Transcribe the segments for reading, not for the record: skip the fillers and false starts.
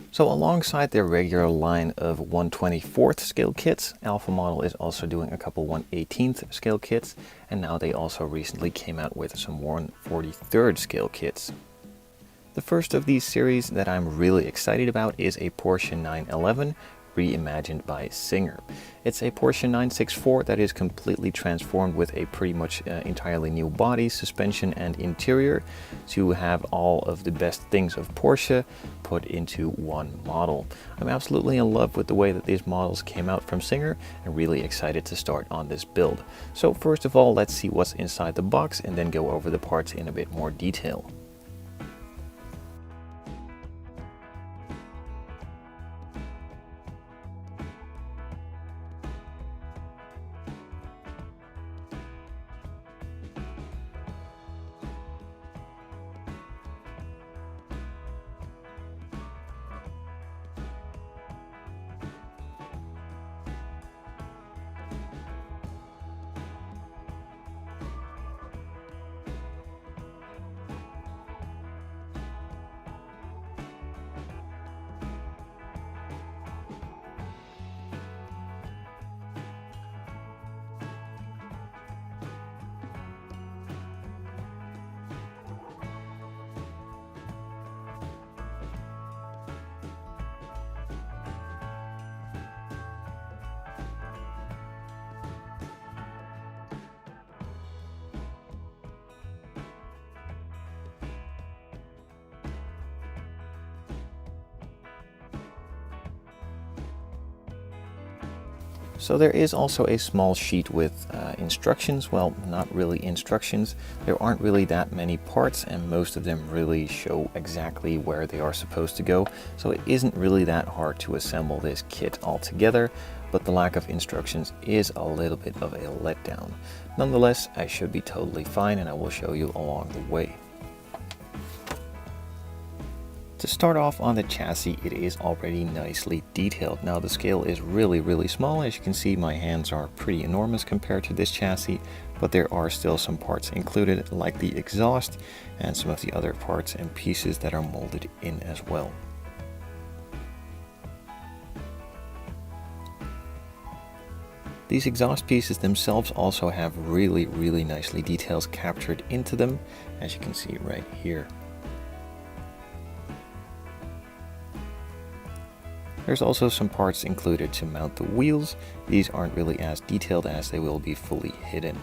So alongside their regular line of 1/24th scale kits, Alpha Model is also doing a couple 1/18th scale kits, and now they also recently came out with some 1/43rd scale kits. The first of these series that I'm really excited about is a Porsche 911 reimagined by Singer. It's a Porsche 964 that is completely transformed with a pretty much entirely new body, suspension and interior to have all of the best things of Porsche put into one model. I'm absolutely in love with the way that these models came out from Singer and really excited to start on this build. So first of all, let's see what's inside the box and then go over the parts in a bit more detail. So there is also a small sheet with instructions. Well, not really instructions. There aren't really that many parts and most of them really show exactly where they are supposed to go. So it isn't really that hard to assemble this kit altogether, but the lack of instructions is a little bit of a letdown. Nonetheless, I should be totally fine and I will show you along the way. To start off on the chassis, it is already nicely detailed. Now the scale is really small. As you can see, my hands are pretty enormous compared to this chassis, but there are still some parts included like the exhaust and some of the other parts and pieces that are molded in as well. These exhaust pieces themselves also have really nicely details captured into them, as you can see right here. There's also some parts included to mount the wheels. These aren't really as detailed as they will be fully hidden.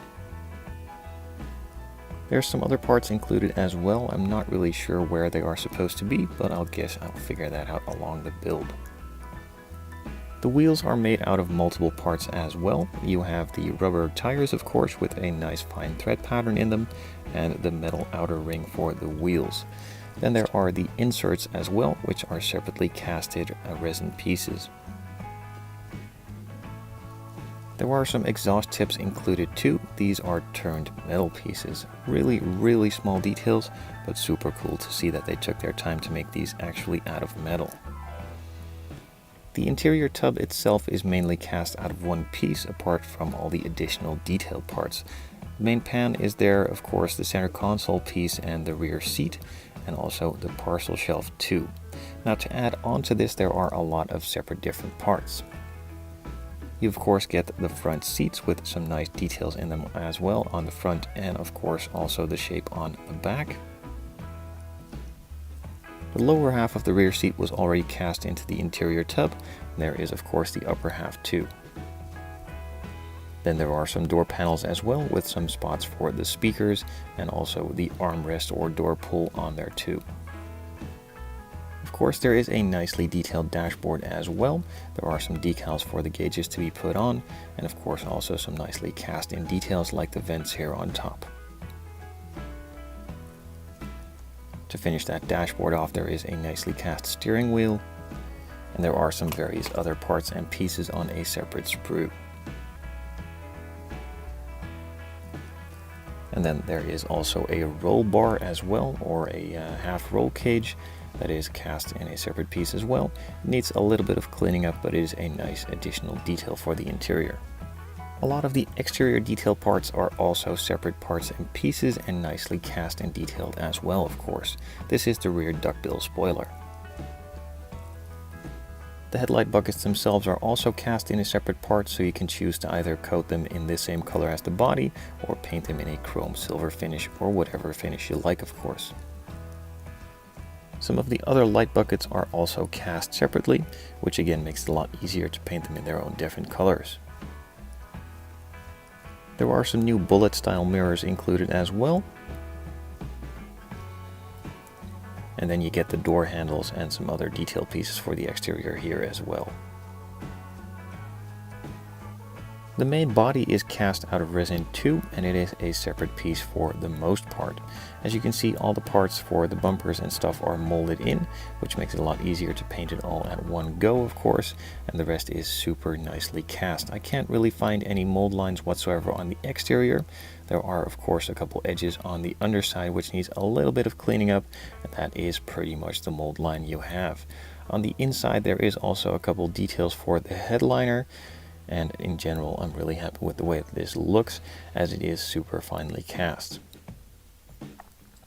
There's some other parts included as well. I'm not really sure where they are supposed to be, but I'll guess I'll figure that out along the build. The wheels are made out of multiple parts as well. You have the rubber tires, of course, with a nice fine thread pattern in them, and the metal outer ring for the wheels. Then there are the inserts as well, which are separately casted resin pieces. There are some exhaust tips included too. These are turned metal pieces. Really small details, but super cool to see that they took their time to make these actually out of metal. The interior tub itself is mainly cast out of one piece apart from all the additional detailed parts. The main pan is there, of course, the center console piece and the rear seat, and also the parcel shelf too. Now to add on to this, there are a lot of separate different parts. You of course get the front seats with some nice details in them as well on the front, and of course also the shape on the back. The lower half of the rear seat was already cast into the interior tub. There is of course the upper half too. Then there are some door panels as well with some spots for the speakers and also the armrest or door pull on there too. Of course there is a nicely detailed dashboard as well. There are some decals for the gauges to be put on, and of course also some nicely cast in details like the vents here on top. To finish that dashboard off, there is a nicely cast steering wheel, and there are some various other parts and pieces on a separate sprue. And then there is also a roll bar as well, or a half roll cage that is cast in a separate piece as well. It needs a little bit of cleaning up, but it is a nice additional detail for the interior. A lot of the exterior detail parts are also separate parts and pieces and nicely cast and detailed as well, of course. This is the rear duckbill spoiler. The headlight buckets themselves are also cast in a separate part, so you can choose to either coat them in the same color as the body or paint them in a chrome silver finish or whatever finish you like, of course. Some of the other light buckets are also cast separately, which again makes it a lot easier to paint them in their own different colors. There are some new bullet style mirrors included as well. And then you get the door handles and some other detail pieces for the exterior here as well. The main body is cast out of resin too, and it is a separate piece for the most part. As you can see, all the parts for the bumpers and stuff are molded in, which makes it a lot easier to paint it all at one go, of course, and the rest is super nicely cast. I can't really find any mold lines whatsoever on the exterior. There are, of course, a couple edges on the underside which needs a little bit of cleaning up, and that is pretty much the mold line you have. On the inside there is also a couple details for the headliner. And in general, I'm really happy with the way that this looks, as it is super finely cast.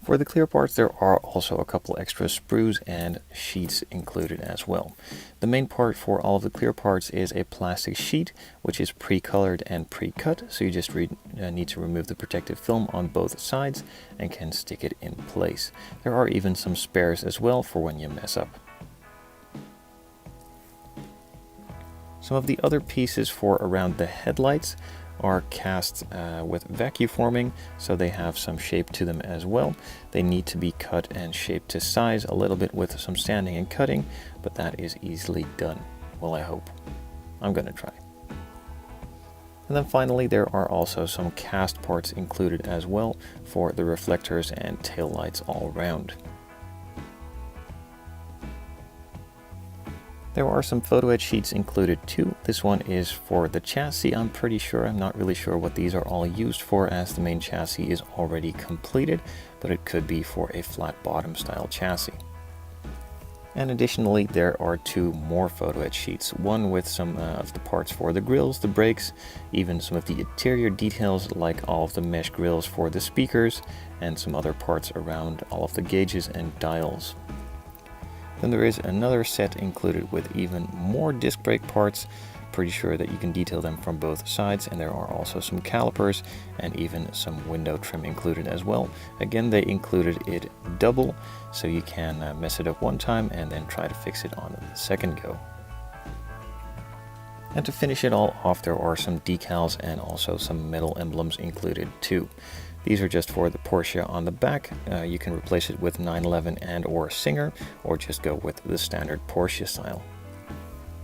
For the clear parts, there are also a couple extra sprues and sheets included as well. The main part for all of the clear parts is a plastic sheet, which is pre-colored and pre-cut, so you just need to remove the protective film on both sides and can stick it in place. There are even some spares as well for when you mess up. Some of the other pieces for around the headlights are cast with vacuum forming, so they have some shape to them as well. They need to be cut and shaped to size a little bit with some sanding and cutting, but that is easily done. Well, I hope. I'm gonna try. And then finally, there are also some cast parts included as well for the reflectors and tail lights all around. There are some photo etch sheets included too. This one is for the chassis, I'm pretty sure. I'm not really sure what these are all used for, as the main chassis is already completed, but it could be for a flat bottom style chassis. And additionally, there are two more photo etch sheets, one with some of the parts for the grills, the brakes, even some of the interior details like all of the mesh grills for the speakers, and some other parts around all of the gauges and dials. Then there is another set included with even more disc brake parts. Pretty sure that you can detail them from both sides, and there are also some calipers and even some window trim included as well. Again, they included it double, so you can mess it up one time and then try to fix it on the second go. And to finish it all off, there are some decals and also some metal emblems included too. These are just for the Porsche on the back. You can replace it with 911 and or Singer, or just go with the standard Porsche style.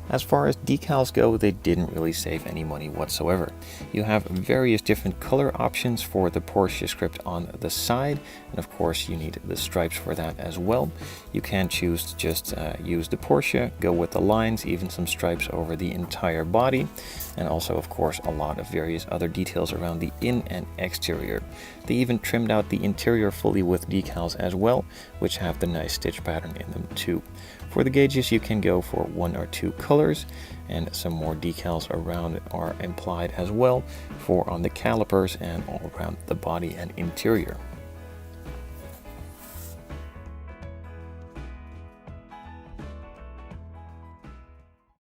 As far as decals go, they didn't really save any money whatsoever. You have various different color options for the Porsche script on the side, and of course you need the stripes for that as well. You can choose to just use the Porsche, go with the lines, even some stripes over the entire body, and also of course a lot of various other details around the in and exterior. They even trimmed out the interior fully with decals as well, which have the nice stitch pattern in them too. For the gauges, you can go for one or two colors, and some more decals around are implied as well for on the calipers and all around the body and interior.